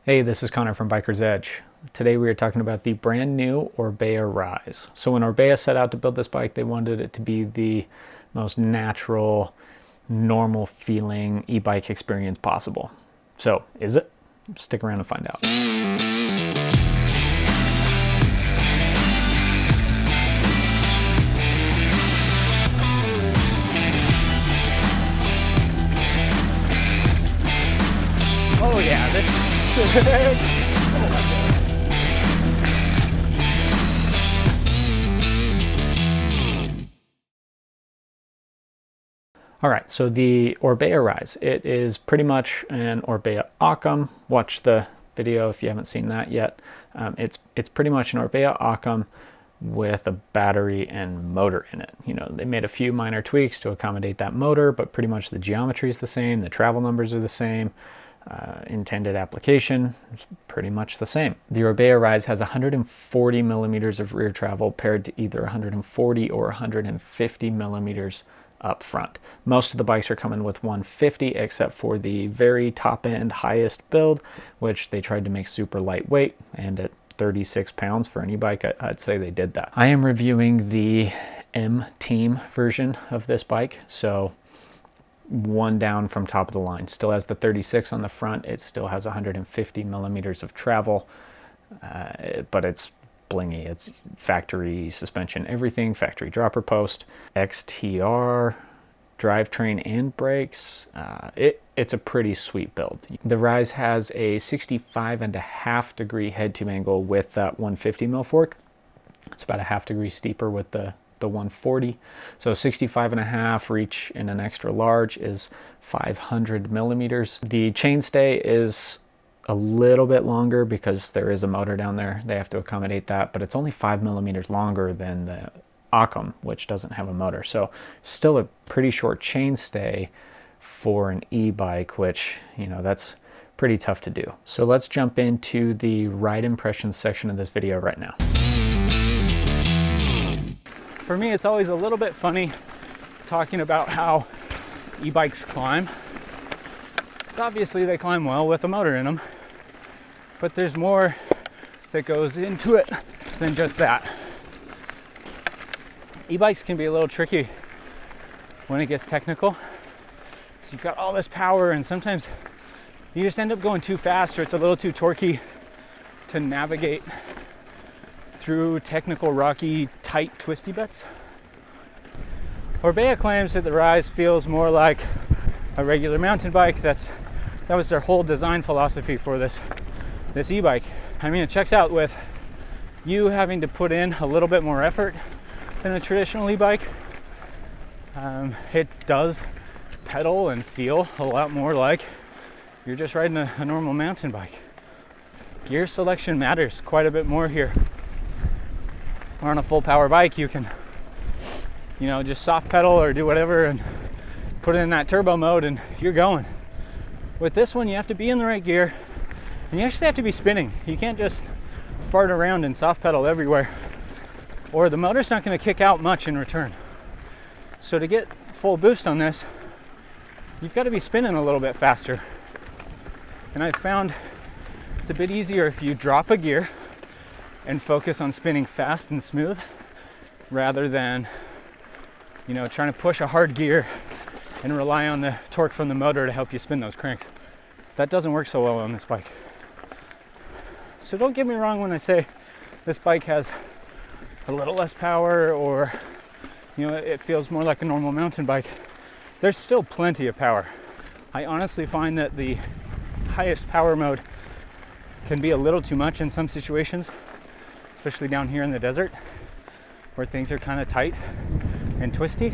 Hey, this is Connor from Biker's Edge. Today we are talking about the brand new Orbea Rise. So when Orbea set out to build this bike, they wanted it to be the most natural, normal feeling e-bike experience possible. So is it? Stick around and find out. Oh yeah, this is All right, so the Orbea Rise, it is pretty much an Orbea Occam. Watch the video if you haven't seen that yet. It's pretty much an Orbea Occam with a battery and motor in it. You know, they made a few minor tweaks to accommodate that motor, but pretty much the geometry is the same, the travel numbers are the same. Intended application is pretty much the same. The Orbea Rise has 140 millimeters of rear travel paired to either 140 or 150 millimeters up front. Most of the bikes are coming with 150 except for the very top end highest build, which they tried to make super lightweight, and at 36 pounds for any bike, I'd say they did that. I am reviewing the eMTB version of this bike, so one down from top of the line. Still has the 36 on the front. It still has 150 millimeters of travel, but it's blingy. It's factory suspension, everything, factory dropper post, XTR, drivetrain and brakes. It's a pretty sweet build. The Rise has a 65.5 degree head tube angle with that 150 mil fork. It's about a half degree steeper with the 140. So 65.5 reach in an extra large is 500 millimeters. The chainstay is a little bit longer because there is a motor down there. They have to accommodate that, but it's only 5 millimeters longer than the Occam, which doesn't have a motor. So still a pretty short chainstay for an e-bike, which, you know, that's pretty tough to do. So let's jump into the ride impressions section of this video right now. for me, it's always a little bit funny talking about how e-bikes climb. So obviously they climb well with a motor in them, but there's more that goes into it than just that. E-bikes can be a little tricky when it gets technical. So you've got all this power and sometimes you just end up going too fast, or it's a little too torquey to navigate through technical, rocky, tight, twisty bits. Orbea claims that the Rise feels more like a regular mountain bike. That was their whole design philosophy for this e-bike. I mean, it checks out with you having to put in a little bit more effort than a traditional e-bike. It does pedal and feel a lot more like you're just riding a normal mountain bike. Gear selection matters quite a bit more here. Or on a full power bike, you can, just soft pedal or do whatever and put it in that turbo mode and you're going. With this one, you have to be in the right gear and you actually have to be spinning. You can't just fart around and soft pedal everywhere, or the motor's not going to kick out much in return. So to get full boost on this, you've got to be spinning a little bit faster. And I've found it's a bit easier if you drop a gear and focus on spinning fast and smooth rather than, trying to push a hard gear and rely on the torque from the motor to help you spin those cranks. That doesn't work so well on this bike. So don't get me wrong when I say this bike has a little less power, or, it feels more like a normal mountain bike. There's still plenty of power. I honestly find that the highest power mode can be a little too much in some situations, especially down here in the desert where things are kind of tight and twisty.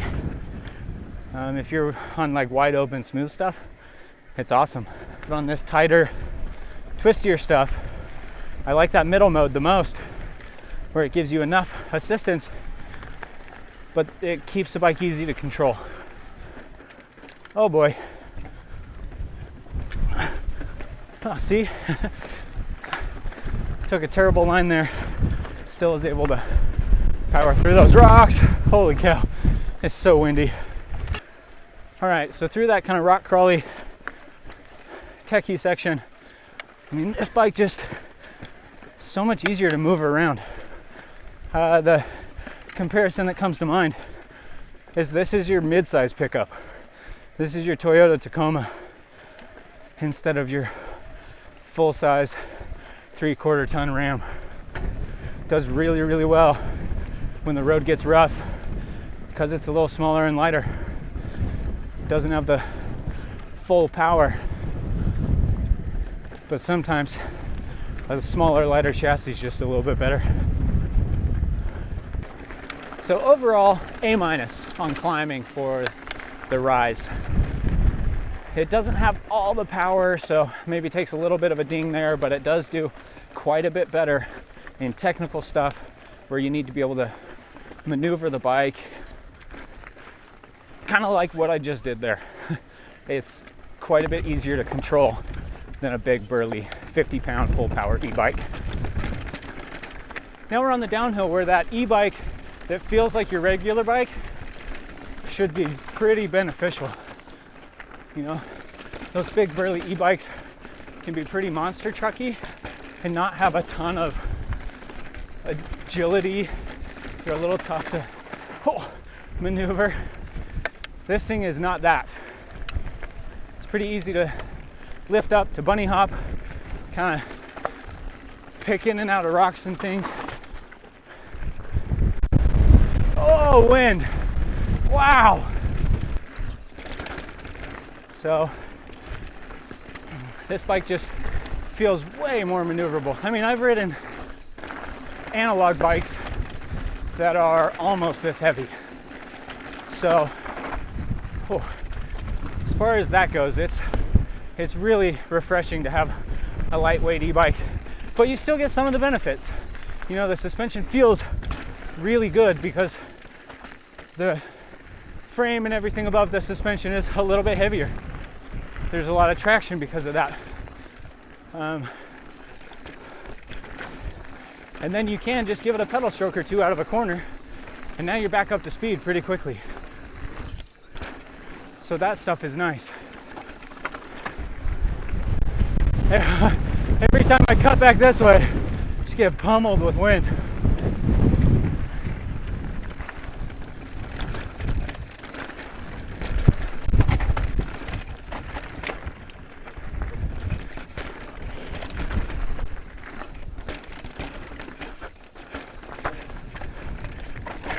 If you're on like wide open smooth stuff, it's awesome. But on this tighter, twistier stuff, I like that middle mode the most, where it gives you enough assistance but it keeps the bike easy to control. Oh boy. Oh, see? Took a terrible line there. Still was able to power through those rocks. Holy cow, it's so windy. All right, so through that kind of rock crawly, techie section, I mean, this bike just so much easier to move around. The comparison that comes to mind is this is your mid-size pickup. This is your Toyota Tacoma instead of your full-size 3/4 ton Ram. It does really, really well when the road gets rough because it's a little smaller and lighter. It doesn't have the full power, but sometimes a smaller, lighter chassis is just a little bit better. So overall, A- on climbing for the Rise. It doesn't have all the power, so maybe takes a little bit of a ding there, but it does do quite a bit better in technical stuff where you need to be able to maneuver the bike, kind of like what I just did there. It's quite a bit easier to control than a big burly 50-pound full power e-bike. Now we're on the downhill where that e-bike that feels like your regular bike should be pretty beneficial. You know, those big burly e-bikes can be pretty monster trucky and not have a ton of agility. They're a little tough to maneuver. This thing is not that. It's pretty easy to lift up, to bunny hop, kind of pick in and out of rocks and things. Oh, wind. Wow. So this bike just feels way more maneuverable. I mean, I've ridden analog bikes that are almost this heavy. So as far as that goes, it's really refreshing to have a lightweight e-bike, but you still get some of the benefits. You know, the suspension feels really good because the frame and everything above the suspension is a little bit heavier. There's a lot of traction because of that. And then you can just give it a pedal stroke or two out of a corner, and now you're back up to speed pretty quickly. So that stuff is nice. Every time I cut back this way, I just get pummeled with wind.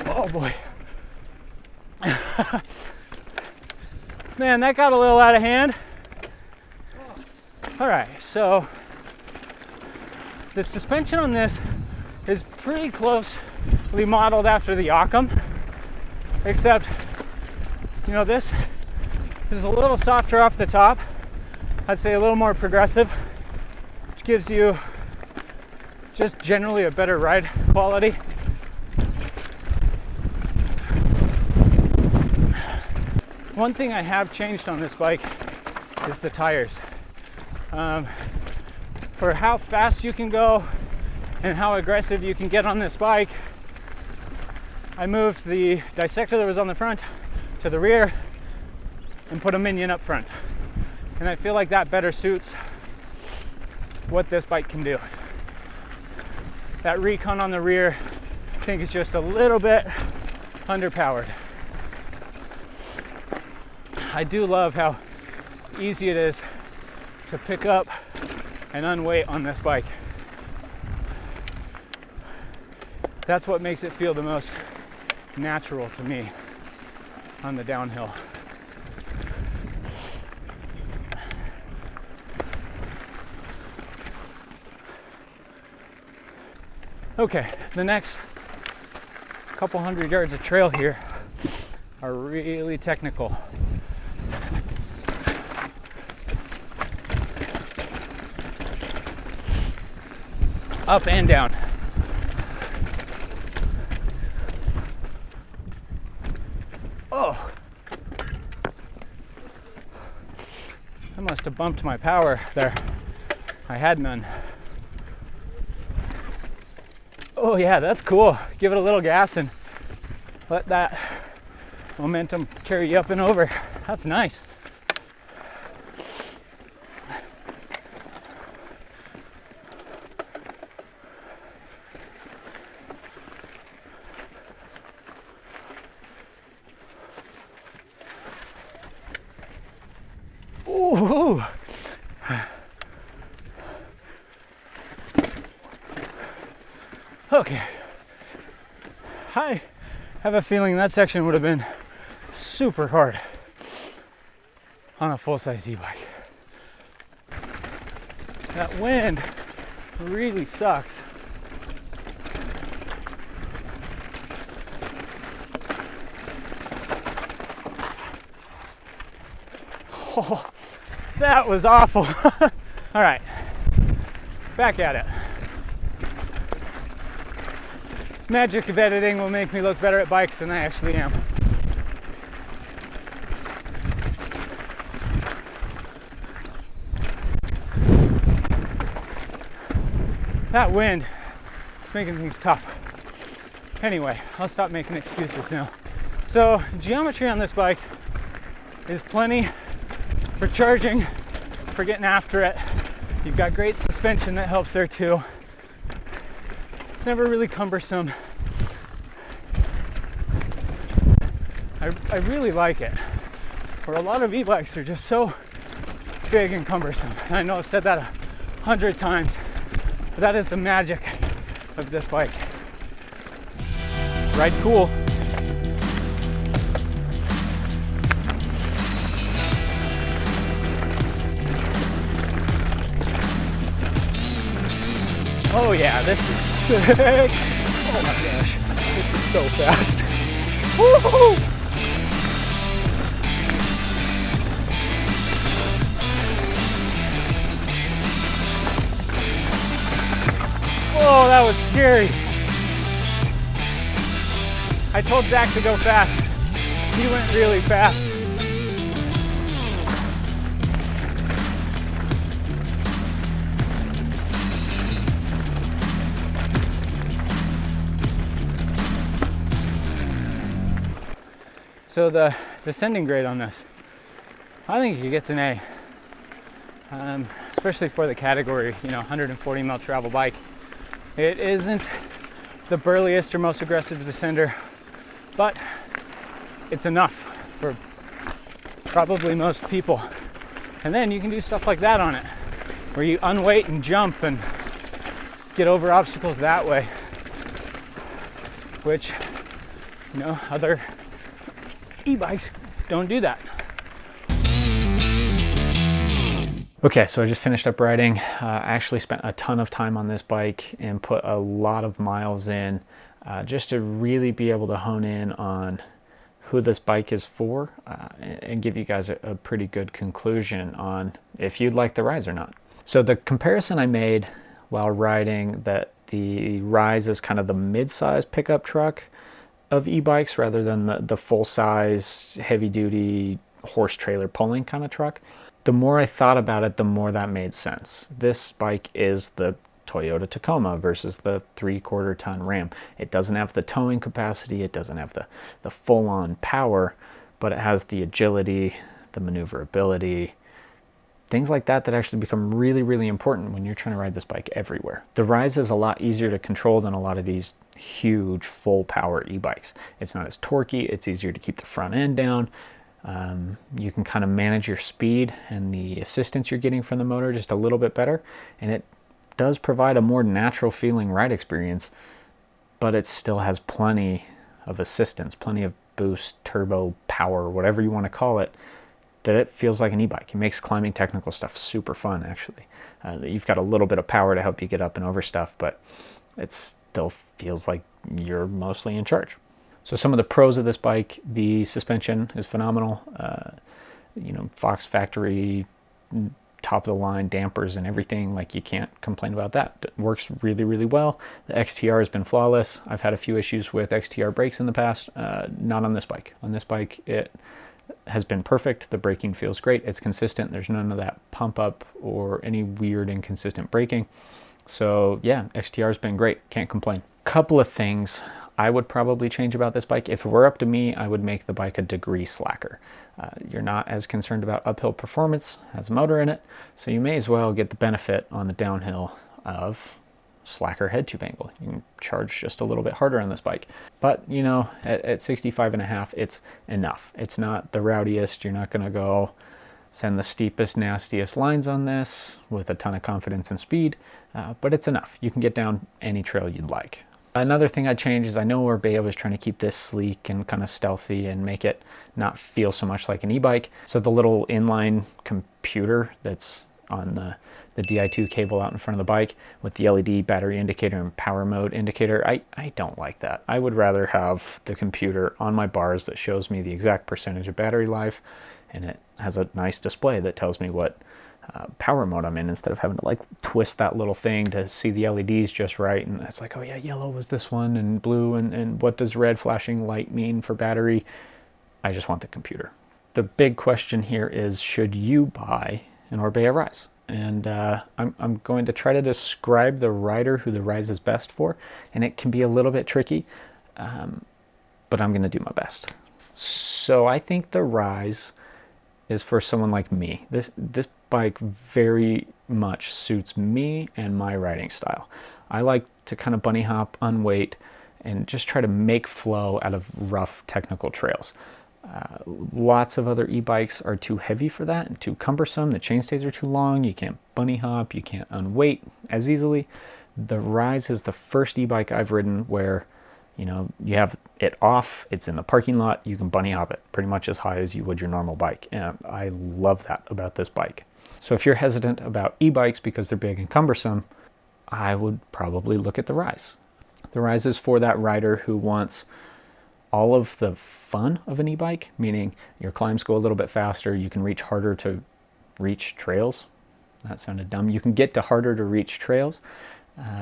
Oh boy. Man, that got a little out of hand. All right, so the suspension on this is pretty closely modeled after the Occam, except, you know, this is a little softer off the top. I'd say a little more progressive, which gives you just generally a better ride quality. One thing I have changed on this bike is the tires. For how fast you can go and how aggressive you can get on this bike, I moved the dissector that was on the front to the rear and put a minion up front. And I feel like that better suits what this bike can do. That Recon on the rear, I think, is just a little bit underpowered. I do love how easy it is to pick up and unweight on this bike. That's what makes it feel the most natural to me on the downhill. Okay, the next couple hundred yards of trail here are really technical. Up and down. Oh, I must have bumped my power there. I had none. Oh yeah, that's cool. Give it a little gas and let that momentum carry you up and over. That's nice. Okay. I have a feeling that section would have been super hard on a full-size e-bike. That wind really sucks. Oh, that was awful. All right, back at it. Magic of editing will make me look better at bikes than I actually am. That wind is making things tough. Anyway, I'll stop making excuses now. So, geometry on this bike is plenty for charging, for getting after it. You've got great suspension that helps there too. It's never really cumbersome. I really like it. Where a lot of e-bikes are just so big and cumbersome. And I know I've said that 100 times, but that is the magic of this bike. Ride cool. Oh yeah, this is sick. Oh my gosh, this is so fast. Woo-hoo! Whoa, that was scary. I told Zach to go fast. He went really fast. So the descending grade on this, I think he gets an A, especially for the category, 140 mil travel bike. It isn't the burliest or most aggressive descender, but it's enough for probably most people. And then you can do stuff like that on it, where you unweight and jump and get over obstacles that way, which, other e-bikes don't do that. Okay, so I just finished up riding. I actually spent a ton of time on this bike and put a lot of miles in just to really be able to hone in on who this bike is for and give you guys a pretty good conclusion on if you'd like the Rise or not. So the comparison I made while riding that the Rise is kind of the mid-size pickup truck of e-bikes rather than the full-size, heavy-duty horse trailer pulling kind of truck. The more I thought about it, the more that made sense. This bike is the Toyota Tacoma versus the 3/4 ton Ram. It doesn't have the towing capacity, it doesn't have the full-on power, but it has the agility, the maneuverability, things like that that actually become really, really important when you're trying to ride this bike everywhere. The Rise is a lot easier to control than a lot of these huge full power e-bikes. It's not as torquey, it's easier to keep the front end down. You can kind of manage your speed and the assistance you're getting from the motor just a little bit better, and it does provide a more natural feeling ride experience, but it still has plenty of assistance, plenty of boost, turbo, power, whatever you want to call it, that it feels like an e-bike. It makes climbing technical stuff super fun, actually. You've got a little bit of power to help you get up and over stuff, but it still feels like you're mostly in charge. So some of the pros of this bike: the suspension is phenomenal. Fox factory, top of the line dampers and everything. Like, you can't complain about that. It works really, really well. The XTR has been flawless. I've had a few issues with XTR brakes in the past. Not on this bike. On this bike, it has been perfect. The braking feels great. It's consistent. There's none of that pump up or any weird inconsistent braking. So yeah, XTR has been great. Can't complain. Couple of things I would probably change about this bike. If it were up to me, I would make the bike a degree slacker. You're not as concerned about uphill performance, has a motor in it, so you may as well get the benefit on the downhill of slacker head tube angle. You can charge just a little bit harder on this bike. But, at 65.5, it's enough. It's not the rowdiest. You're not going to go send the steepest, nastiest lines on this with a ton of confidence and speed, but it's enough. You can get down any trail you'd like. Another thing I'd change is I know Orbea was trying to keep this sleek and kind of stealthy and make it not feel so much like an e-bike. So the little inline computer that's on the Di2 cable out in front of the bike with the LED battery indicator and power mode indicator, I don't like that. I would rather have the computer on my bars that shows me the exact percentage of battery life, and it has a nice display that tells me what power mode I'm in, instead of having to like twist that little thing to see the LEDs just right. And it's like, oh yeah, yellow was this one and blue, and what does red flashing light mean for battery? I just want the computer. The big question here is, should you buy an Orbea Rise? And I'm going to try to describe the rider who the Rise is best for, and it can be a little bit tricky, but I'm going to do my best. So I think the Rise is for someone like me. This bike very much suits me and my riding style. I like to kind of bunny hop, unweight, and just try to make flow out of rough technical trails. Lots of other e-bikes are too heavy for that and too cumbersome. The chainstays are too long. You can't bunny hop. You can't unweight as easily. The Rise is the first e-bike I've ridden where, you know, you have it off, it's in the parking lot, you can bunny hop it pretty much as high as you would your normal bike. And I love that about this bike. So if you're hesitant about e-bikes because they're big and cumbersome, I would probably look at the Rise. The Rise is for that rider who wants all of the fun of an e-bike, meaning your climbs go a little bit faster, you can reach harder to reach trails. That sounded dumb. You can get to harder to reach trails.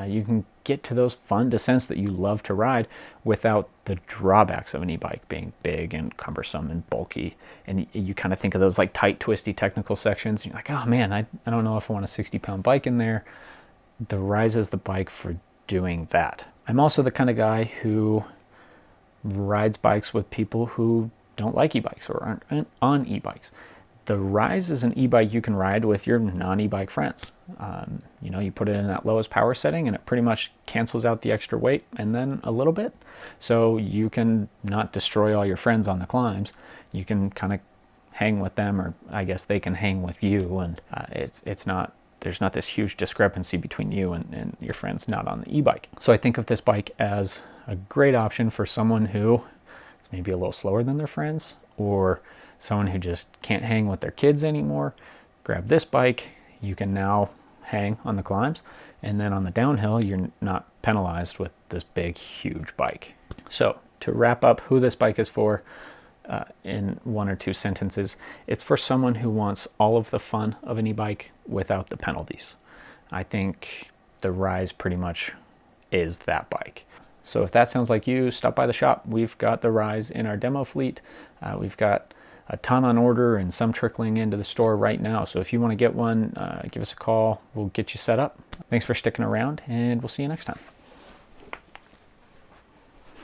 You can get to those fun descents that you love to ride without the drawbacks of an e-bike being big and cumbersome and bulky. And you kind of think of those like tight, twisty technical sections. And you're like, oh man, I don't know if I want a 60-pound bike in there. The Rise is the bike for doing that. I'm also the kind of guy who rides bikes with people who don't like e-bikes or aren't on e-bikes. The Rise is an e-bike you can ride with your non-e-bike friends. You know, you put it in that lowest power setting and it pretty much cancels out the extra weight and then a little bit. So you can not destroy all your friends on the climbs. You can kind of hang with them, or I guess they can hang with you. And there's not this huge discrepancy between you and your friends not on the e-bike. So I think of this bike as a great option for someone who is maybe a little slower than their friends, or someone who just can't hang with their kids anymore. Grab this bike, you can now hang on the climbs, and then on the downhill you're not penalized with this big huge bike. So to wrap up who this bike is for, in one or two sentences, it's for someone who wants all of the fun of an e-bike without the penalties. I think the Rise pretty much is that bike. So if that sounds like you, stop by the shop. We've got the Rise in our demo fleet. We've got a ton on order and some trickling into the store right now. So if you want to get one, give us a call. We'll get you set up. Thanks for sticking around, and we'll see you next time.